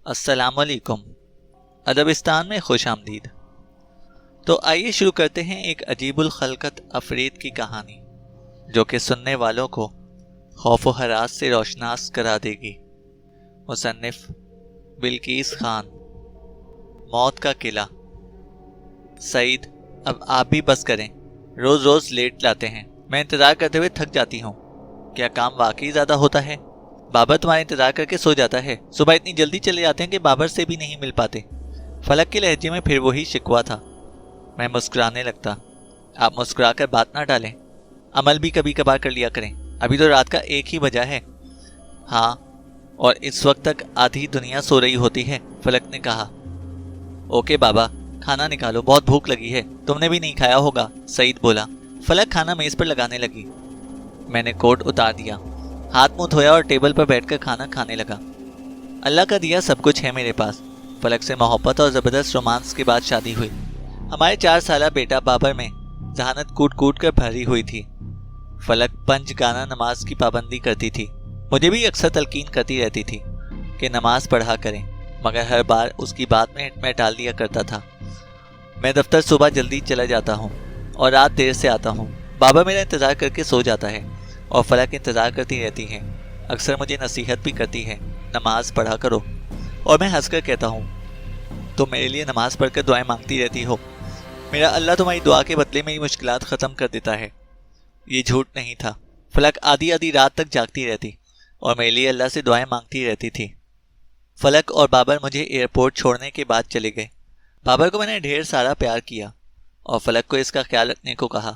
السلام علیکم۔ ادبستان میں خوش آمدید۔ تو آئیے شروع کرتے ہیں ایک عجیب الخلقت افرید کی کہانی جو کہ سننے والوں کو خوف و ہراس سے روشناس کرا دے گی۔ مصنف بلقیس خان۔ موت کا قلعہ۔ سعید، اب آپ بھی بس کریں، روز روز لیٹ لاتے ہیں، میں انتظار کرتے ہوئے تھک جاتی ہوں۔ کیا کام واقعی زیادہ ہوتا ہے؟ بابر تمہارا انتظار کر کے سو جاتا ہے، صبح اتنی جلدی چلے جاتے ہیں کہ بابر سے بھی نہیں مل پاتے۔ فلک کے لہجے میں پھر وہی شکوہ تھا۔ میں مسکرانے لگتا۔ آپ مسکرا کر بات نہ ڈالیں، عمل بھی کبھی کبھار کر لیا کریں، ابھی تو رات کا 1 ہی بجا ہے۔ ہاں، اور اس وقت تک آدھی دنیا سو رہی ہوتی ہے، فلک نے کہا۔ اوکے بابا، کھانا نکالو، بہت بھوک لگی ہے، تم نے بھی نہیں کھایا ہوگا، سعید بولا۔ فلک کھانا میز پر لگانے لگی۔ میں نے کوٹ اتار دیا، ہاتھ منہ دھویا اور ٹیبل پر بیٹھ کر کھانا کھانے لگا۔ اللہ کا دیا سب کچھ ہے میرے پاس۔ فلک سے محبت اور زبردست رومانس کے بعد شادی ہوئی۔ ہمارے 4 سالہ بیٹا بابر میں ذہانت کوٹ کوٹ کر بھری ہوئی تھی۔ فلک 5 گانا نماز کی پابندی کرتی تھی، مجھے بھی اکثر تلقین کرتی رہتی تھی کہ نماز پڑھا کریں، مگر ہر بار اس کی بات میں ٹال دیا کرتا تھا۔ میں دفتر صبح جلدی چلا جاتا ہوں اور رات دیر سے آتا ہوں۔ بابا میرا انتظار کر کے سو جاتا ہے اور فلک انتظار کرتی رہتی ہے، اکثر مجھے نصیحت بھی کرتی ہے، نماز پڑھا کرو، اور میں ہنس کر کہتا ہوں، تم میرے لیے نماز پڑھ کر دعائیں مانگتی رہتی ہو، میرا اللہ تمہاری دعا کے بدلے میری مشکلات ختم کر دیتا ہے۔ یہ جھوٹ نہیں تھا۔ فلک آدھی آدھی رات تک جاگتی رہتی اور میرے لیے اللہ سے دعائیں مانگتی رہتی تھی۔ فلک اور بابر مجھے ایئرپورٹ چھوڑنے کے بعد چلے گئے۔ بابر کو میں نے ڈھیر سارا پیار کیا اور فلک کو اس کا خیال رکھنے کو کہا،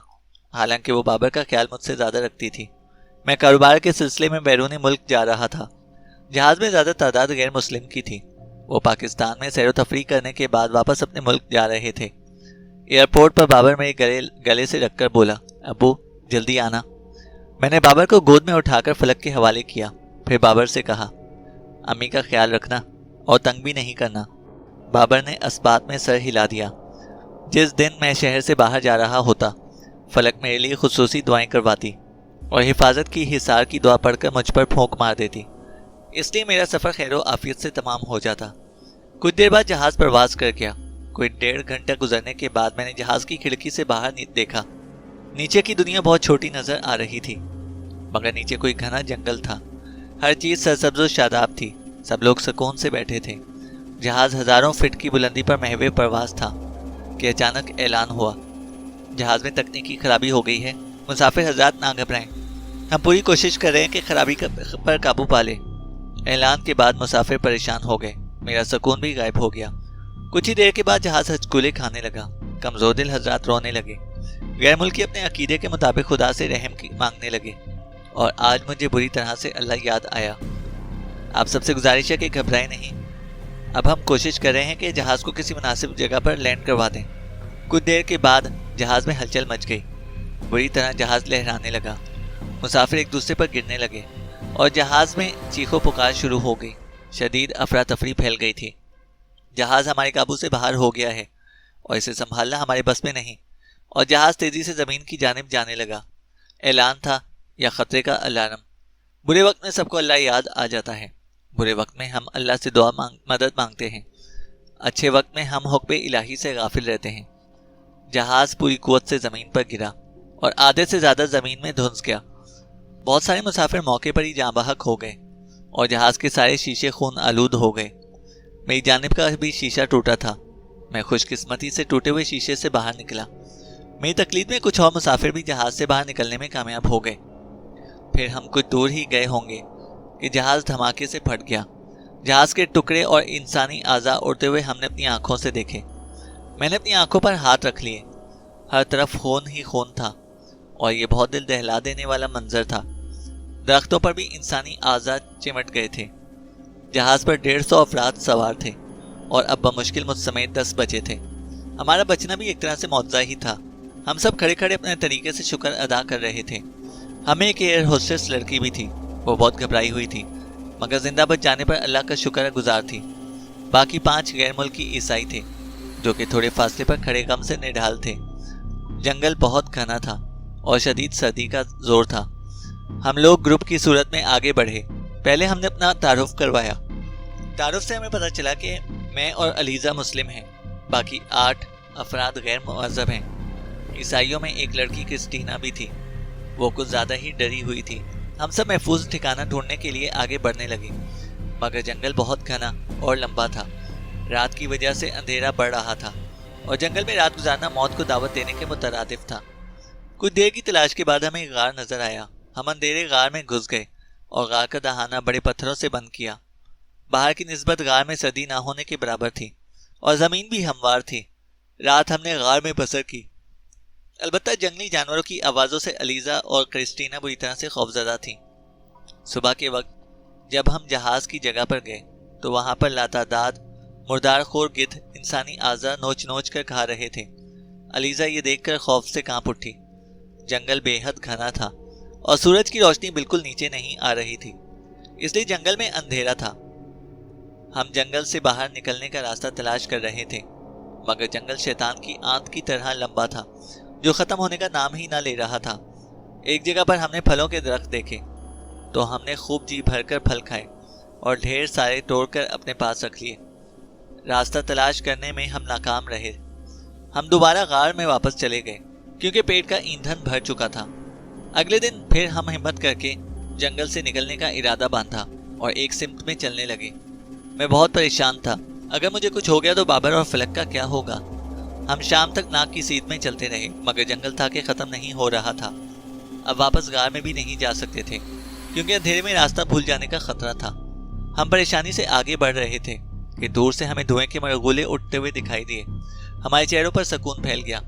حالانکہ وہ بابر کا خیال مجھ سے زیادہ رکھتی تھی۔ میں کاروبار کے سلسلے میں بیرون ملک جا رہا تھا۔ جہاز میں زیادہ تعداد غیر مسلم کی تھی۔ وہ پاکستان میں سیر و تفریح کرنے کے بعد واپس اپنے ملک جا رہے تھے۔ ایئرپورٹ پر بابر میرے گلے سے رکھ کر بولا، ابو جلدی آنا۔ میں نے بابر کو گود میں اٹھا کر فلک کے حوالے کیا، پھر بابر سے کہا، امی کا خیال رکھنا اور تنگ بھی نہیں کرنا۔ بابر نے اسبات میں سر ہلا دیا۔ جس دن میں شہر سے باہر جا رہا ہوتا، فلک میرے لیے خصوصی دعائیں کرواتی اور حفاظت کی حصار کی دعا پڑھ کر مجھ پر پھونک مار دیتی، اس لیے میرا سفر خیر و عافیت سے تمام ہو جاتا۔ کچھ دیر بعد جہاز پرواز کر گیا۔ کوئی 1.5 گھنٹہ گزرنے کے بعد میں نے جہاز کی کھڑکی سے باہر دیکھا۔ نیچے کی دنیا بہت چھوٹی نظر آ رہی تھی، مگر نیچے کوئی گھنا جنگل تھا۔ ہر چیز سرسبز و شاداب تھی، سب لوگ سکون سے بیٹھے تھے۔ جہاز ہزاروں فٹ کی بلندی پر محو پرواز تھا کہ اچانک اعلان ہوا، جہاز میں تکنیکی خرابی ہو گئی ہے، مسافر حضرات نہ گھبرائیں، ہم پوری کوشش کر رہے ہیں کہ خرابی پر قابو پا لیں۔ اعلان کے بعد مسافر پریشان ہو گئے، میرا سکون بھی غائب ہو گیا۔ کچھ ہی دیر کے بعد جہاز ہچکولے کھانے لگا، کمزور دل حضرات رونے لگے، غیر ملکی اپنے عقیدے کے مطابق خدا سے رحم مانگنے لگے، اور آج مجھے بری طرح سے اللہ یاد آیا۔ آپ سب سے گزارش ہے کہ گھبرائیں نہیں، اب ہم کوشش کر رہے ہیں کہ جہاز کو کسی مناسب جگہ پر لینڈ کروا دیں۔ کچھ دیر کے بعد جہاز میں ہلچل مچ گئی، بری طرح جہاز لہرانے لگا، مسافر ایک دوسرے پر گرنے لگے اور جہاز میں چیخ و پکار شروع ہو گئی۔ شدید افراتفری پھیل گئی تھی۔ جہاز ہمارے قابو سے باہر ہو گیا ہے اور اسے سنبھالنا ہمارے بس میں نہیں، اور جہاز تیزی سے زمین کی جانب جانے لگا۔ اعلان تھا یا خطرے کا الارم؟ برے وقت میں سب کو اللہ یاد آ جاتا ہے، برے وقت میں ہم اللہ سے مدد مانگتے ہیں، اچھے وقت میں ہم حکم الہی سے غافل رہتے ہیں۔ جہاز پوری قوت سے زمین پر گرا اور آدھے سے زیادہ زمین میں دھنس گیا۔ بہت سارے مسافر موقع پر ہی جاں بحق ہو گئے اور جہاز کے سارے شیشے خون آلود ہو گئے۔ میری جانب کا بھی شیشہ ٹوٹا تھا، میں خوش قسمتی سے ٹوٹے ہوئے شیشے سے باہر نکلا۔ میری تقلید میں کچھ اور مسافر بھی جہاز سے باہر نکلنے میں کامیاب ہو گئے۔ پھر ہم کچھ دور ہی گئے ہوں گے کہ جہاز دھماکے سے پھٹ گیا۔ جہاز کے ٹکڑے اور انسانی اعضاء اڑتے ہوئے ہم نے اپنی آنکھوں سے دیکھے۔ میں نے اپنی آنکھوں پر ہاتھ رکھ لیے، ہر طرف خون ہی خون تھا اور یہ بہت دل دہلا دینے والا منظر تھا۔ درختوں پر بھی انسانی اعضاء چمٹ گئے تھے۔ جہاز پر 150 افراد سوار تھے اور اب بمشکل مجھ سمیت 10 بچے تھے۔ ہمارا بچنا بھی ایک طرح سے معجزہ ہی تھا۔ ہم سب کھڑے کھڑے اپنے طریقے سے شکر ادا کر رہے تھے۔ ہمیں ایک ایئر ہوسٹس لڑکی بھی تھی، وہ بہت گھبرائی ہوئی تھی مگر زندہ بچ جانے پر اللہ کا شکر گزار تھی۔ باقی 5 غیر ملکی عیسائی تھے جو کہ تھوڑے فاصلے پر کھڑے غم سے نڈھال تھے۔ جنگل بہت گھنا تھا اور شدید سردی کا زور تھا۔ ہم لوگ گروپ کی صورت میں آگے بڑھے۔ پہلے ہم نے اپنا تعارف کروایا، تعارف سے ہمیں پتہ چلا کہ میں اور علیزہ مسلم ہیں، باقی 8 افراد غیر مہذب ہیں۔ عیسائیوں میں ایک لڑکی کرسٹینا بھی تھی، وہ کچھ زیادہ ہی ڈری ہوئی تھی۔ ہم سب محفوظ ٹھکانہ ڈھونڈنے کے لیے آگے بڑھنے لگے، مگر جنگل بہت گھنا اور لمبا تھا۔ رات کی وجہ سے اندھیرا بڑھ رہا تھا اور جنگل میں رات گزارنا موت کو دعوت دینے کے مترادف تھا۔ کچھ دیر کی تلاش کے بعد ہمیں غار نظر آیا۔ ہم اندھیرے غار میں گھس گئے اور غار کا دہانہ بڑے پتھروں سے بند کیا۔ باہر کی نسبت غار میں سردی نہ ہونے کے برابر تھی اور زمین بھی ہموار تھی۔ رات ہم نے غار میں بسر کی۔ البتہ جنگلی جانوروں کی آوازوں سے علیزہ اور کرسٹینا بری طرح سے خوفزدہ تھیں۔ صبح کے وقت جب ہم جہاز کی جگہ پر گئے تو وہاں پر لاتعداد مردار خور گدھ انسانی اعضا نوچ نوچ کر کھا رہے تھے۔ علیزہ یہ دیکھ کر خوف سے کانپ اٹھی۔ جنگل بے حد گھنا تھا اور سورج کی روشنی بالکل نیچے نہیں آ رہی تھی، اس لیے جنگل میں اندھیرا تھا۔ ہم جنگل سے باہر نکلنے کا راستہ تلاش کر رہے تھے، مگر جنگل شیطان کی آنت کی طرح لمبا تھا جو ختم ہونے کا نام ہی نہ لے رہا تھا۔ ایک جگہ پر ہم نے پھلوں کے درخت دیکھے تو ہم نے خوب جی بھر کر پھل کھائے اور ڈھیر سارے توڑ کر اپنے پاس رکھ لیے۔ راستہ تلاش کرنے میں ہم ناکام رہے۔ ہم دوبارہ غار میں واپس چلے گئے کیونکہ پیٹ کا ایندھن بھر چکا تھا۔ اگلے دن پھر ہم ہمت کر کے جنگل سے نکلنے کا ارادہ باندھا اور ایک سمت میں چلنے لگے۔ میں بہت پریشان تھا، اگر مجھے کچھ ہو گیا تو بابر اور فلک کا کیا ہوگا؟ ہم شام تک ناک کی سیدھ میں چلتے رہے، مگر جنگل تھا کہ ختم نہیں ہو رہا تھا۔ اب واپس غار میں بھی نہیں جا سکتے تھے کیونکہ اندھیرے میں راستہ بھول جانے کا خطرہ تھا۔ ہم پریشانی سے آگے بڑھ رہے تھے کہ دور سے ہمیں دھوئیں کے مرغولے اٹھتے ہوئے دکھائی دیے۔ ہمارے چہروں پر سکون پھیل گیا،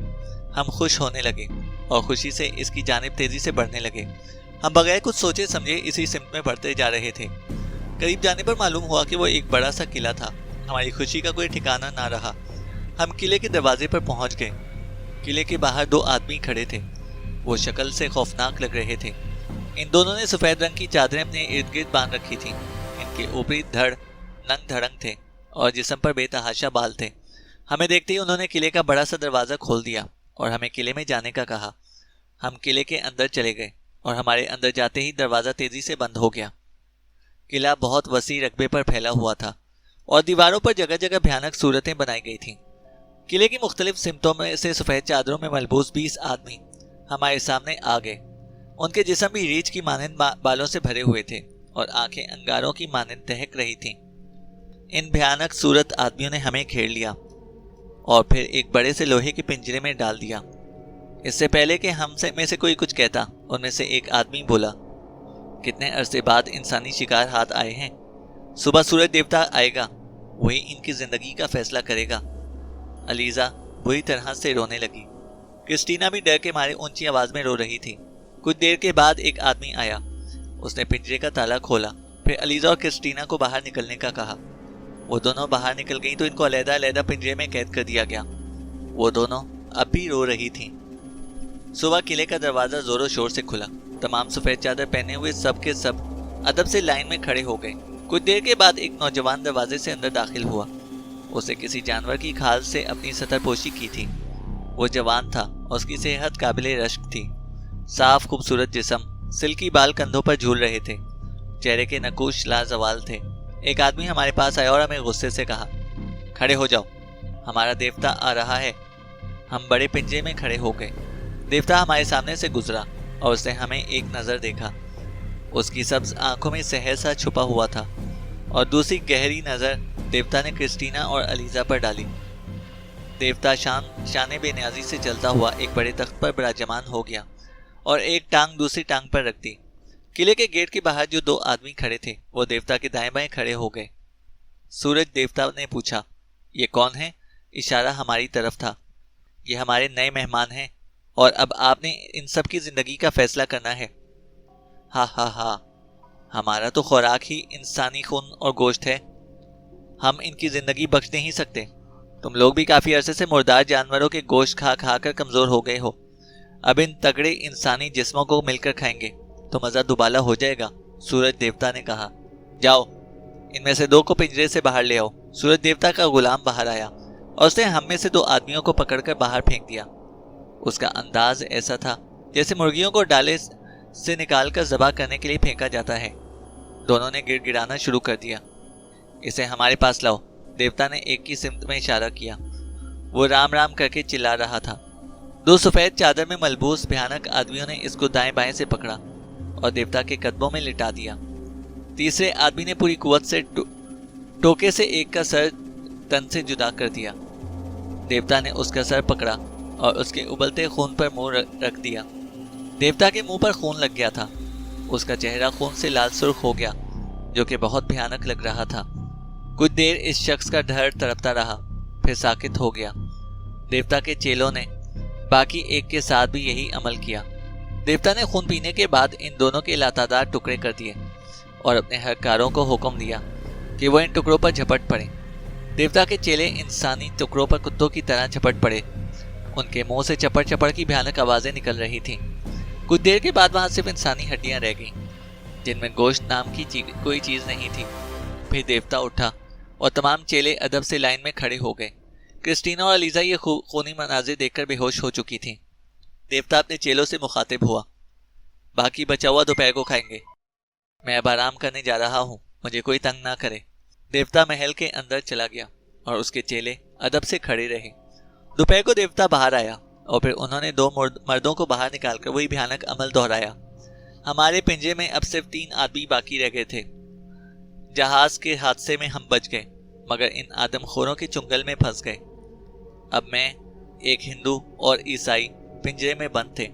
ہم خوش ہونے لگے اور خوشی سے اس کی جانب تیزی سے بڑھنے لگے۔ ہم بغیر کچھ سوچے سمجھے اسی سمت میں بڑھتے جا رہے تھے۔ قریب جانے پر معلوم ہوا کہ وہ ایک بڑا سا قلعہ تھا۔ ہماری خوشی کا کوئی ٹھکانہ نہ رہا۔ ہم قلعے کے دروازے پر پہنچ گئے۔ قلعے کے باہر 2 آدمی کھڑے تھے، وہ شکل سے خوفناک لگ رہے تھے۔ ان دونوں نے سفید رنگ کی چادریں اپنے ارد گرد باندھ رکھی تھیں۔ ان کے اوپری دھڑ ننگ دھڑنگ تھے اور جسم پر بے تحاشا بال تھے۔ ہمیں دیکھتے ہی انہوں نے قلعے کا بڑا سا دروازہ کھول دیا اور ہمیں قلعے میں جانے کا کہا۔ ہم قلعے کے اندر چلے گئے اور ہمارے اندر جاتے ہی دروازہ تیزی سے بند ہو گیا۔ قلعہ بہت وسیع رقبے پر پھیلا ہوا تھا اور دیواروں پر جگہ جگہ بھیانک صورتیں بنائی گئی تھیں۔ قلعے کی مختلف سمتوں میں سے سفید چادروں میں ملبوس 20 آدمی ہمارے سامنے آ گئے۔ ان کے جسم بھی ریچھ کی مانند بالوں سے بھرے ہوئے تھے اور آنکھیں انگاروں کی مانند دہک رہی تھیں۔ ان بھیانک صورت آدمیوں نے ہمیں گھیر لیا اور پھر ایک بڑے سے لوہے کے پنجرے میں ڈال دیا۔ اس سے پہلے کہ ہم میں سے کوئی کچھ کہتا، ان میں سے ایک آدمی بولا، کتنے عرصے بعد انسانی شکار ہاتھ آئے ہیں۔ صبح سورج دیوتا آئے گا، وہی ان کی زندگی کا فیصلہ کرے گا۔ علیزہ بری طرح سے رونے لگی۔ کرسٹینا بھی ڈر کے مارے اونچی آواز میں رو رہی تھی۔ کچھ دیر کے بعد ایک آدمی آیا، اس نے پنجرے کا تالا کھولا، پھر علیزہ اور کرسٹینا کو باہر نکلنے کا کہا۔ وہ دونوں باہر نکل گئیں تو ان کو علیحدہ علیحدہ پنجرے میں قید کر دیا گیا۔ وہ دونوں اب بھی رو رہی تھیں۔ صبح قلعے کا دروازہ زور و شور سے کھلا۔ تمام سفید چادر پہنے ہوئے سب کے سب ادب سے لائن میں کھڑے ہو گئے۔ کچھ دیر کے بعد ایک نوجوان دروازے سے اندر داخل ہوا۔ اسے کسی جانور کی کھال سے اپنی سطر پوشی کی تھی۔ وہ جوان تھا اور اس کی صحت قابل رشک تھی۔ صاف خوبصورت جسم، سلکی بال کندھوں پر جھول رہے تھے، چہرے کے نقوش لازوال تھے۔ ایک آدمی ہمارے پاس آیا اور ہمیں غصے سے کہا، کھڑے ہو جاؤ، ہمارا دیوتا آ رہا ہے۔ ہم بڑے پنجرے میں کھڑے ہو گئے۔ دیوتا ہمارے سامنے سے گزرا اور اس نے ہمیں ایک نظر دیکھا۔ اس کی سبز آنکھوں میں سحر سا چھپا ہوا تھا اور دوسری گہری نظر دیوتا نے کرسٹینا اور علیزہ پر ڈالی۔ دیوتا شان بے نیازی سے چلتا ہوا ایک بڑے تخت پر براجمان ہو گیا اور ایک ٹانگ دوسری ٹانگ پر رکھ دی۔ قلعے کے گیٹ کے باہر جو 2 آدمی کھڑے تھے وہ دیوتا کے دائیں بائیں کھڑے ہو گئے۔ سورج دیوتا نے پوچھا، یہ کون ہے؟ اشارہ ہماری طرف تھا۔ یہ ہمارے نئے مہمان ہیں اور اب آپ نے ان سب کی زندگی کا فیصلہ کرنا ہے۔ ہاں ہاں ہاں، ہمارا تو خوراک ہی انسانی خون اور گوشت ہے، ہم ان کی زندگی بخش نہیں سکتے۔ تم لوگ بھی کافی عرصے سے مردار جانوروں کے گوشت کھا کھا کر کمزور ہو گئے ہو، اب ان تگڑے انسانی جسموں کو مل کر کھائیں گے تو مزہ دوبالا ہو جائے گا۔ سورج دیوتا نے کہا، جاؤ ان میں سے 2 کو پنجرے سے باہر لے آؤ۔ سورج دیوتا کا غلام باہر آیا اور اس نے ہم میں سے 2 آدمیوں کو پکڑ کر باہر پھینک دیا۔ اس کا انداز ایسا تھا جیسے مرغیوں کو ڈالے سے نکال کر ذبح کرنے کے لیے پھینکا جاتا ہے۔ دونوں نے گڑ گڑانا شروع کر دیا۔ اسے ہمارے پاس لاؤ، دیوتا نے ایک کی سمت میں اشارہ کیا۔ وہ رام رام کر کے چلا رہا تھا۔ دو سفید چادر میں ملبوس بھیانک آدمیوں نے اس کو دائیں بائیں سے پکڑا اور دیوتا کے قدموں میں لٹا دیا۔ تیسرے آدمی نے پوری قوت سے ٹوکے سے ایک کا سر تن سے جدا کر دیا۔ دیوتا نے اس کا سر پکڑا اور اس کے ابلتے خون پر منہ رکھ دیا۔ دیوتا کے منہ پر خون لگ گیا تھا۔ اس کا چہرہ خون سے لال سرخ ہو گیا، جو کہ بہت بھیانک لگ رہا تھا۔ کچھ دیر اس شخص کا دھڑ تڑپتا رہا، پھر ساکت ہو گیا۔ دیوتا کے چیلوں نے باقی ایک کے ساتھ بھی یہی عمل کیا۔ دیوتا نے خون پینے کے بعد ان دونوں کے لاتعداد ٹکڑے کر دیے اور اپنے ہرکاروں کو حکم دیا کہ وہ ان ٹکڑوں پر جھپٹ پڑے۔ دیوتا کے چیلے انسانی ٹکڑوں پر کتوں کی طرح جھپٹ پڑے۔ ان کے منہ سے چپڑ چپڑ کی بھیانک آوازیں نکل رہی تھیں۔ کچھ دیر کے بعد وہاں صرف انسانی ہڈیاں رہ گئیں، جن میں گوشت نام کی کوئی چیز نہیں تھی۔ پھر دیوتا اٹھا اور تمام چیلے ادب سے لائن میں کھڑے ہو گئے۔ کرسٹینا اور الیزا یہ خونی مناظر دیکھ کر بے ہوش ہو چکی تھیں۔ دیوتا اپنے چیلوں سے مخاطب ہوا، باقی بچا ہوا دوپہر کو کھائیں گے، میں اب آرام کرنے جا رہا ہوں، مجھے کوئی تنگ نہ کرے۔ دیوتا محل کے اندر چلا گیا اور اس کے چیلے ادب سے کھڑے رہے۔ دوپہر کو دیوتا باہر آیا اور پھر انہوں نے دو مردوں کو باہر نکال کر وہی بھیانک عمل دہرایا۔ ہمارے پنجرے میں اب صرف 3 آدمی باقی رہ گئے تھے۔ جہاز کے حادثے میں ہم بچ گئے، مگر ان آدم خوروں کے چنگل میں پھنس گئے۔ اب میں، ایک ہندو اور عیسائی پنجرے میں بند تھے،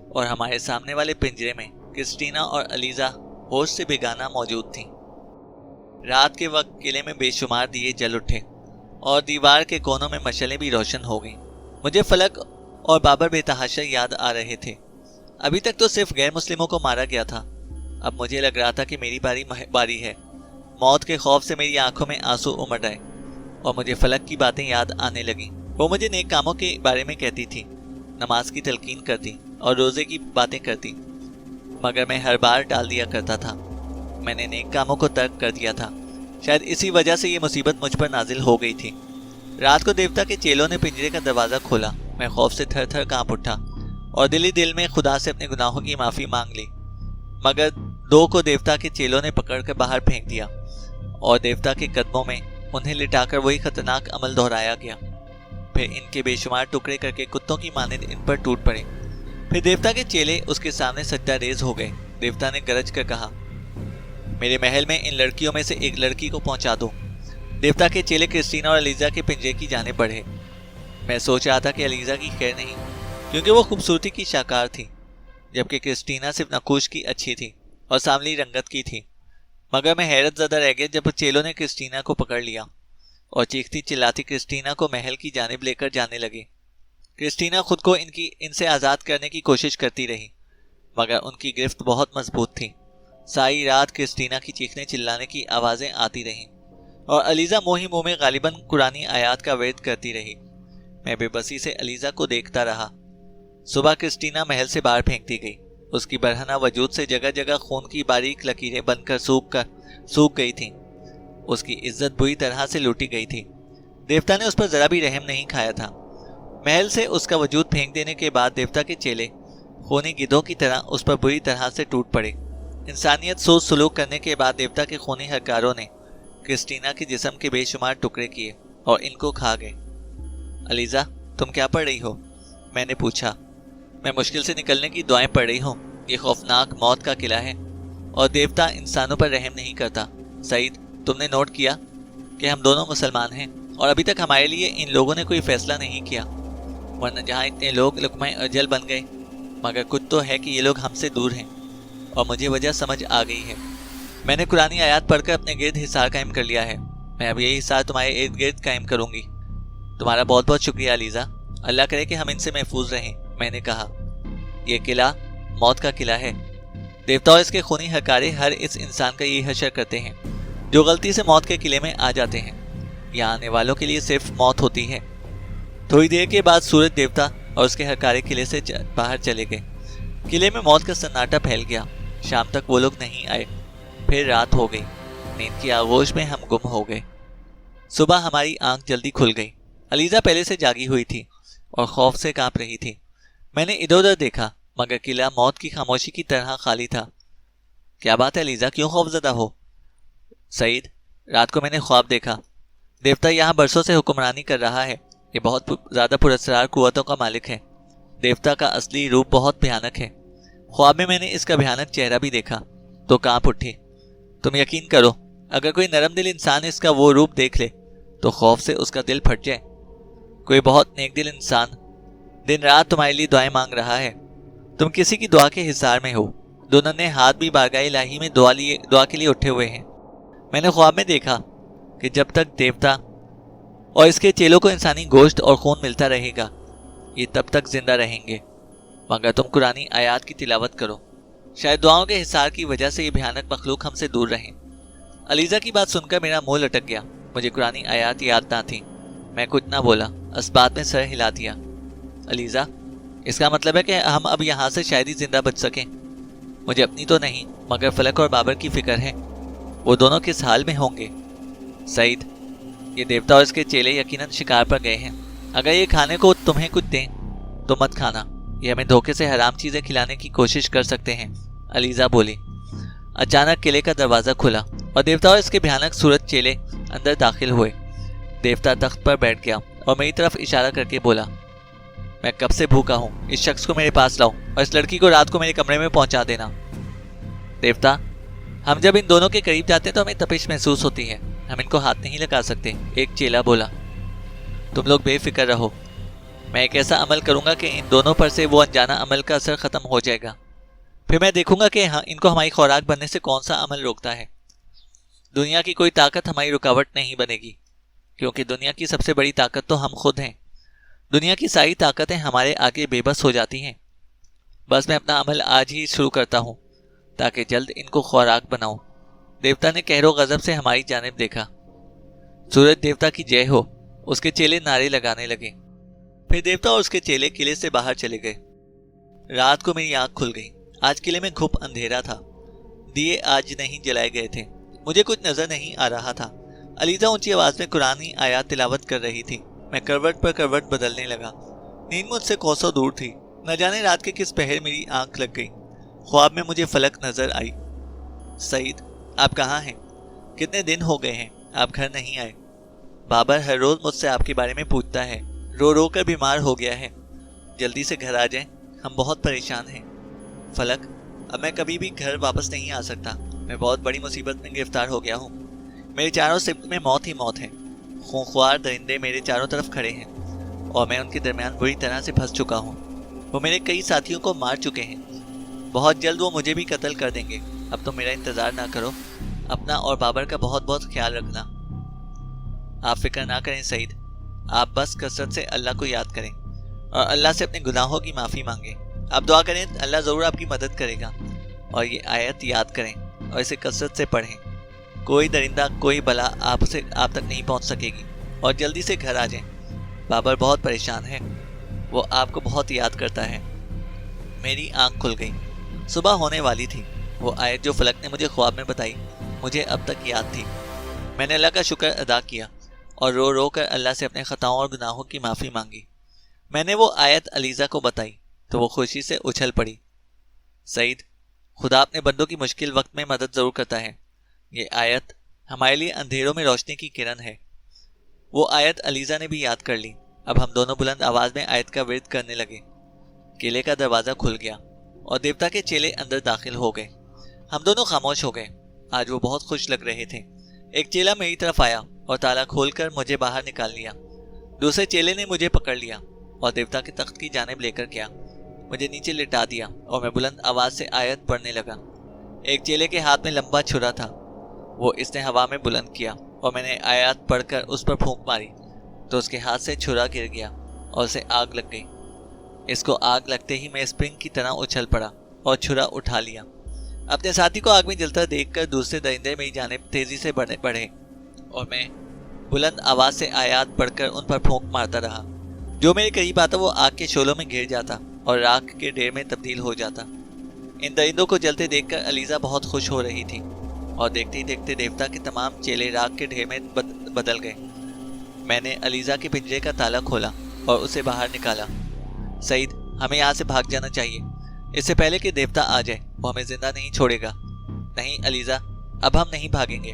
اور ہمارے سامنے والے پنجرے میں کرسٹینا اور الیزا ہوش سے بیگانہ موجود تھیں۔ رات کے وقت قلعے میں بے شمار دیے جل اٹھے اور دیوار کے کونوں میں مشعلیں بھی روشن ہو گئیں۔ مجھے فلک اور بابر بے تحاشا یاد آ رہے تھے۔ ابھی تک تو صرف غیر مسلموں کو مارا گیا تھا، اب مجھے لگ رہا تھا کہ میری باری ہے۔ موت کے خوف سے میری آنکھوں میں آنسو امڑ آئے اور مجھے فلک کی باتیں یاد آنے لگیں۔ وہ مجھے نیک کاموں کے بارے میں کہتی تھی، نماز کی تلقین کرتی اور روزے کی باتیں کرتی، مگر میں ہر بار ٹال دیا کرتا تھا۔ میں نے نیک کاموں کو ترک کر دیا تھا، شاید اسی وجہ سے یہ مصیبت مجھ پر نازل ہو گئی تھی۔ رات کو دیوتا کے چیلوں نے پنجرے کا دروازہ کھولا۔ میں خوف سے تھر تھر کانپ اٹھا اور دل میں خدا سے اپنے گناہوں کی معافی مانگ لی، مگر 2 کو دیوتا کے چیلوں نے پکڑ کر باہر پھینک دیا اور دیوتا کے قدموں میں انہیں لٹا کر وہی خطرناک عمل دہرایا گیا۔ پھر ان کے بے شمار ٹکڑے کر کے کتوں کی مانند ان پر ٹوٹ پڑے۔ پھر دیوتا کے چیلے اس کے سامنے سجدہ ریز ہو گئے۔ دیوتا نے گرج کر کہا، میرے محل میں ان لڑکیوں میں سے ایک لڑکی کو پہنچا دو۔ دیوتا کے چیلے کرسٹینا اور الیزا کے پنجرے کی جانب بڑھے۔ میں سوچ رہا تھا کہ الیزا کی خیر نہیں، کیونکہ وہ خوبصورتی کی شاہکار تھی، جبکہ کرسٹینا صرف نقوش کی اچھی تھی اور سانولی رنگت کی تھی۔ مگر میں حیرت زدہ رہ گیا جب چیلوں نے کرسٹینا کو پکڑ لیا اور چیختی چلاتی کرسٹینا کو محل کی جانب لے کر جانے لگے۔ کرسٹینا خود کو ان سے آزاد کرنے کی کوشش کرتی رہی، مگر ان کی گرفت بہت مضبوط تھی۔ ساری رات کرسٹینا کی چیخنے چلانے کی آوازیں آتی رہیں اور الیزا موہی منہ میں غالباً قرآنی آیات کا ورد کرتی رہی۔ میں بے بسی سے الیزا کو دیکھتا رہا۔ صبح کرسٹینا محل سے باہر پھینک دی گئی۔ اس کی برہنہ وجود سے جگہ جگہ خون کی باریک لکیریں بن کر سوکھ گئی تھیں۔ اس کی عزت بری طرح سے لوٹی گئی تھی۔ دیوتا نے اس پر ذرا بھی رحم نہیں کھایا تھا۔ محل سے اس کا وجود پھینک دینے کے بعد دیوتا کے چیلے خونی گدھوں کی طرح اس پر بری طرح سے ٹوٹ پڑے۔ انسانیت سوچ سلوک کرنے کے بعد دیوتا کے خونی ہرکاروں نے کرسٹینا کے جسم کے بے شمار ٹکڑے کیے اور ان کو کھا گئے۔ الیزا، تم کیا پڑھ رہی ہو؟ میں نے پوچھا۔ میں مشکل سے نکلنے کی دعائیں پڑھ رہی ہوں۔ یہ خوفناک موت کا قلعہ ہے اور دیوتا انسانوں پر رحم نہیں کرتا۔ سعید، تم نے نوٹ کیا کہ ہم دونوں مسلمان ہیں اور ابھی تک ہمارے لیے ان لوگوں نے کوئی فیصلہ نہیں کیا، ورنہ جہاں اتنے لوگ لقمہ اجل بن گئے، مگر کچھ تو ہے کہ یہ لوگ ہم سے دور ہیں، اور مجھے وجہ سمجھ آ گئی ہے۔ میں نے قرآنی آیات پڑھ کر اپنے گرد حصار قائم کر لیا ہے۔ میں اب یہی حصار تمہارے ارد گرد قائم کروں گی۔ تمہارا بہت بہت شکریہ الیزا، اللہ کرے کہ ہم ان سے محفوظ رہیں۔ میں نے کہا، یہ قلعہ موت کا قلعہ ہے۔ دیوتا اور اس کے خونی ہکارے ہر اس انسان کا یہ حشر کرتے ہیں جو غلطی سے موت کے قلعے میں آ جاتے ہیں۔ یہاں آنے والوں کے لیے صرف موت ہوتی ہے۔ تھوڑی دیر کے بعد سورج دیوتا اور اس کے ہکارے قلعے سے باہر چلے گئے۔ قلعے میں موت کا سناٹا پھیل گیا۔ شام تک وہ لوگ نہیں آئے۔ پھر رات ہو گئی۔ نیند کی آغوش میں ہم گم ہو گئے۔ صبح ہماری آنکھ جلدی کھل گئی۔ الیزا پہلے سے جاگی ہوئی تھی اور خوف سے کانپ رہی تھی۔ میں نے ادھر ادھر دیکھا، مگر قلعہ موت کی خاموشی کی طرح خالی تھا۔ کیا بات ہے الیزا، کیوں خوف زدہ ہو؟ سعید، رات کو میں نے خواب دیکھا، دیوتا یہاں برسوں سے حکمرانی کر رہا ہے، یہ بہت زیادہ پراسرار قوتوں کا مالک ہے، دیوتا کا اصلی روپ بہت بھیانک ہے۔ خواب میں نے اس کا بھیانک چہرہ بھی دیکھا تو کانپ اٹھی۔ تم یقین کرو، اگر کوئی نرم دل انسان اس کا وہ روپ دیکھ لے تو خوف سے اس کا دل پھٹ جائے۔ کوئی بہت نیک دل انسان دن رات تمہارے لیے دعائیں مانگ رہا ہے، تم کسی کی دعا کے حصار میں ہو۔ دونوں نے ہاتھ بھی بارگاہ الہی میں دعا کے لیے اٹھے ہوئے ہیں۔ میں نے خواب میں دیکھا کہ جب تک دیوتا اور اس کے چیلوں کو انسانی گوشت اور خون ملتا رہے گا، یہ تب تک زندہ رہیں گے، مگر تم قرآنی آیات کی تلاوت کرو، شاید دعاؤں کے حصار کی وجہ سے یہ بھیانک مخلوق ہم سے دور رہیں۔ علیزہ کی بات سن کر میرا منہ لٹک گیا، مجھے قرآنی آیات یاد نہ تھیں۔ میں کچھ نہ بولا، اسبات میں سر ہلا دیا۔ علیزہ، اس کا مطلب ہے کہ ہم اب یہاں سے شاید ہی زندہ بچ سکیں۔ مجھے اپنی تو نہیں مگر فلک اور بابر کی فکر ہے، وہ دونوں کس حال میں ہوں گے۔ سعید، یہ دیوتا اور اس کے چیلے یقیناً شکار پر گئے ہیں، اگر یہ کھانے کو تمہیں کچھ دیں تو مت کھانا، یہ ہمیں دھوکے سے حرام چیزیں کھلانے کی کوشش کر سکتے ہیں، علیزہ بولی۔ اچانک قلعے کا دروازہ کھلا اور دیوتا اور اس کے بھیانک صورت چیلے اندر داخل ہوئے۔ دیوتا تخت پر بیٹھ گیا اور میری طرف اشارہ کر کے بولا، میں کب سے بھوکا ہوں، اس شخص کو میرے پاس لاؤ اور اس لڑکی کو رات کو میرے کمرے میں پہنچا دینا۔ دیوتا، ہم جب ان دونوں کے قریب جاتے ہیں تو ہمیں تپش محسوس ہوتی ہے، ہم ان کو ہاتھ نہیں لگا سکتے، ایک چیلا بولا۔ تم لوگ بے فکر رہو، میں ایک ایسا عمل کروں گا کہ ان دونوں پر سے وہ انجانا عمل کا اثر ختم ہو جائے گا، پھر میں دیکھوں گا کہ ان کو ہماری خوراک بننے سے کون سا عمل روکتا ہے۔ دنیا کی کوئی طاقت ہماری رکاوٹ نہیں بنے گی، کیونکہ دنیا کی سب سے بڑی طاقت تو ہم خود ہیں۔ دنیا کی ساری طاقتیں ہمارے آگے بے بس ہو جاتی ہیں۔ بس میں اپنا عمل آج ہی شروع کرتا ہوں تاکہ جلد ان کو خوراک بناؤں۔ دیوتا نے قہر و غضب سے ہماری جانب دیکھا۔ سورج دیوتا کی جے ہو، اس کے چیلے نعرے لگانے لگے۔ پھر دیوتا اور اس کے چیلے قلعے سے باہر چلے گئے۔ رات کو میری آنکھ کھل گئی۔ آج قلعے میں گھپ اندھیرا تھا، دیے آج نہیں جلائے گئے تھے، مجھے کچھ نظر نہیں آ رہا تھا۔ علیزہ اونچی آواز میں قرآنی آیات تلاوت کر رہی تھی۔ میں کروٹ پر کروٹ بدلنے لگا۔ نیند مجھ سے کوسوں دور تھی، نہ جانے رات کے کس پہر میری آنکھ لگ گئی۔ خواب میں مجھے فلک نظر آئی۔ سعید، آپ کہاں ہیں؟ کتنے دن ہو گئے ہیں آپ گھر نہیں آئے؟ بابر ہر روز مجھ سے آپ کے بارے میں پوچھتا ہے، رو رو کر بیمار ہو گیا ہے، جلدی سے گھر آ جائیں، ہم بہت پریشان ہیں۔ فلک، اب میں کبھی بھی گھر واپس نہیں آ سکتا، میں بہت بڑی مصیبت میں گرفتار ہو گیا ہوں، میرے چاروں سمت میں موت ہی موت ہے، خونخوار درندے میرے چاروں طرف کھڑے ہیں اور میں ان کے درمیان بری طرح سے پھنس چکا ہوں۔ وہ میرے کئی ساتھیوں کو مار چکے ہیں، بہت جلد وہ مجھے بھی قتل کر دیں گے۔ اب تو میرا انتظار نہ کرو، اپنا اور بابر کا بہت بہت خیال رکھنا۔ آپ فکر نہ کریں سعید، آپ بس کثرت سے اللہ کو یاد کریں اور اللہ سے اپنے گناہوں کی معافی مانگیں۔ آپ دعا کریں، اللہ ضرور آپ کی مدد کرے گا، اور یہ آیت یاد کریں اور اسے کثرت سے پڑھیں۔ کوئی درندہ، کوئی بلا آپ تک نہیں پہنچ سکے گی، اور جلدی سے گھر آ جائیں۔ بابر بہت پریشان ہے، وہ آپ کو بہت یاد کرتا ہے۔ میری آنکھ کھل گئی، صبح ہونے والی تھی۔ وہ آیت جو فلک نے مجھے خواب میں بتائی مجھے اب تک یاد تھی۔ میں نے اللہ کا شکر ادا کیا اور رو رو کر اللہ سے اپنے خطاؤں اور گناہوں کی معافی مانگی۔ میں نے وہ آیت علیزہ کو بتائی تو وہ خوشی سے اچھل پڑی۔ سعید، خدا اپنے بندوں کی مشکل وقت میں مدد ضرور کرتا ہے، یہ آیت ہمارے لیے اندھیروں میں روشنی کی کرن ہے۔ وہ آیت علیزہ نے بھی یاد کر لی۔ اب ہم دونوں بلند آواز میں آیت کا ورد کرنے لگے۔ قلعے کا دروازہ کھل گیا اور دیوتا کے چیلے اندر داخل ہو گئے۔ ہم دونوں خاموش ہو گئے۔ آج وہ بہت خوش لگ رہے تھے۔ ایک چیلا میری طرف آیا اور تالا کھول کر مجھے باہر نکال لیا۔ دوسرے چیلے نے مجھے پکڑ لیا اور دیوتا کے تخت کی جانب لے کر گیا۔ مجھے نیچے لٹا دیا اور میں بلند آواز سے آیت پڑھنے لگا۔ ایک چیلے کے ہاتھ میں لمبا چھرا تھا، وہ اس نے ہوا میں بلند کیا اور میں نے آیات پڑھ کر اس پر پھونک ماری تو اس کے ہاتھ سے چھرا گر گیا اور اسے آگ لگ گئی۔ اس کو آگ لگتے ہی میں اسپرنگ کی طرح اچھل پڑا اور چھرا اٹھا لیا۔ اپنے ساتھی کو آگ میں جلتا دیکھ کر دوسرے درندے میری جانب تیزی سے بڑھے اور میں بلند آواز سے آیات پڑھ کر ان پر پھونک مارتا رہا۔ جو میرے قریب آتا وہ آگ کے شعلوں میں گر جاتا اور راکھ کے ڈھیر میں تبدیل ہو جاتا۔ ان درندوں کو جلتے دیکھ کر علیزہ بہت خوش ہو رہی تھی اور دیکھتے ہی دیکھتے دیوتا کے تمام چیلے راکھ کے ڈھیر میں بدل گئے۔ میں نے علیزہ کے پنجرے کا تالا کھولا اور اسے باہر نکالا۔ سعید، ہمیں یہاں سے بھاگ جانا چاہیے، اس سے پہلے کہ دیوتا آ جائے وہ ہمیں زندہ نہیں چھوڑے گا۔ نہیں علیزہ، اب ہم نہیں بھاگیں گے،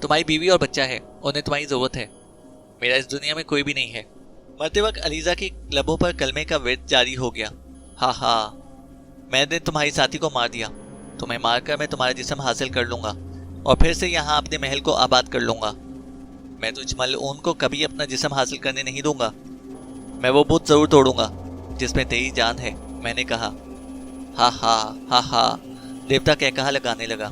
تمہاری بیوی اور بچہ ہے، انہیں تمہاری ضرورت ہے، میرا اس دنیا میں کوئی بھی نہیں ہے۔ مرتے وقت علیزہ کی لبوں پر کلمے کا ورد جاری ہو گیا۔ ہاں ہاں، میں نے تمہاری ساتھی کو مار دیا، تمہیں مار کر میں تمہارا جسم حاصل کر لوں گا اور پھر سے یہاں اپنے محل کو آباد کر لوں گا۔ میں تجھ ملعون کو کبھی اپنا جسم حاصل کرنے نہیں دوں گا، میں وہ بت ضرور توڑوں گا جس میں تیری جان ہے، میں نے کہا۔ ہاں ہاں ہاں ہاں، دیوتا کہا لگانے لگا۔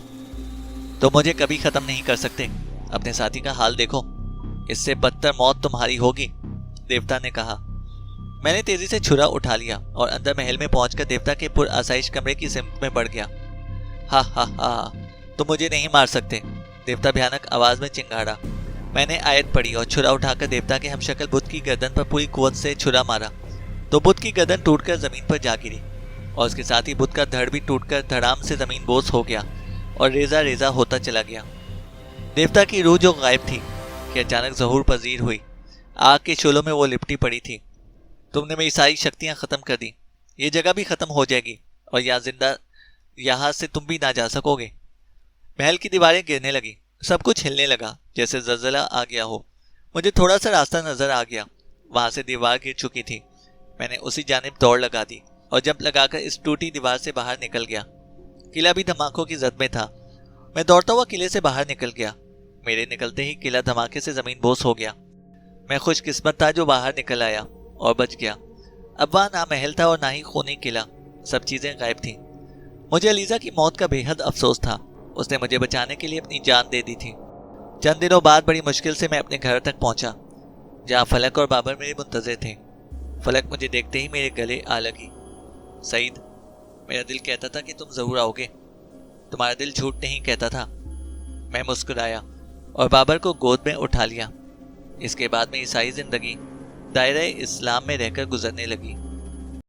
تو مجھے کبھی ختم نہیں کر سکتے، اپنے ساتھی کا حال دیکھو، اس سے بدتر موت تمہاری ہوگی، دیوتا نے کہا۔ میں نے تیزی سے چھرا اٹھا لیا اور اندر محل میں پہنچ کر دیوتا کے پر آسائش کمرے کی سمت میں بڑھ گیا۔ ہاں ہاں ہاں، تم مجھے نہیں مار سکتے، دیوتا بھیانک آواز میں چنگاڑا۔ میں نے آیت پڑھی اور چھرا اٹھا کر دیوتا کے ہم شکل بت کی گردن پر پوری قوت سے چھرا مارا تو بت کی گردن ٹوٹ کر زمین پر جا گری اور اس کے ساتھ ہی بت کا دھڑ بھی ٹوٹ کر دھڑام سے زمین بوس ہو گیا اور ریزہ ریزہ ہوتا چلا گیا۔ دیوتا کی روح جو غائب تھی کہ اچانک ظہور پذیر ہوئی، آگ کے شعلوں میں وہ لپٹی پڑی تھی۔ تم نے میری ساری شکتیاں ختم کر دی، یہ جگہ بھی ختم ہو جائے گی اور یہاں سے تم بھی نہ جا سکو گے۔ محل کی دیواریں گرنے لگی، سب کچھ ہلنے لگا جیسے زلزلہ آ گیا ہو۔ مجھے تھوڑا سا راستہ نظر آ گیا، وہاں سے دیوار گر چکی تھی۔ میں نے اسی جانب دوڑ لگا دی اور جمپ لگا کر اس ٹوٹی دیوار سے باہر نکل گیا۔ قلعہ بھی دھماکوں کی زد میں تھا۔ میں دوڑتا ہوا قلعے سے باہر نکل گیا، میرے نکلتے ہی قلعہ دھماکے سے زمین بوس ہو گیا۔ میں خوش قسمت تھا جو باہر نکل آیا اور بچ گیا۔ اب وہاں نہ محل تھا اور نہ ہی خونی قلعہ، سب چیزیں غائب تھیں۔ مجھے علیزہ کی موت کا بے حد افسوس تھا، اس نے مجھے بچانے کے لیے اپنی جان دے دی تھی۔ چند دنوں بعد بڑی مشکل سے میں اپنے گھر تک پہنچا جہاں فلک اور بابر میرے منتظر تھے۔ فلک مجھے دیکھتے ہی میرے گلے آ لگی۔ سعید، میرا دل کہتا تھا کہ تم ضرور آؤ گے، تمہارا دل جھوٹ نہیں کہتا تھا۔ میں مسکرایا اور بابر کو گود میں اٹھا لیا۔ اس کے بعد میں عیسائی زندگی دائرہ اسلام میں رہ کر گزرنے لگی۔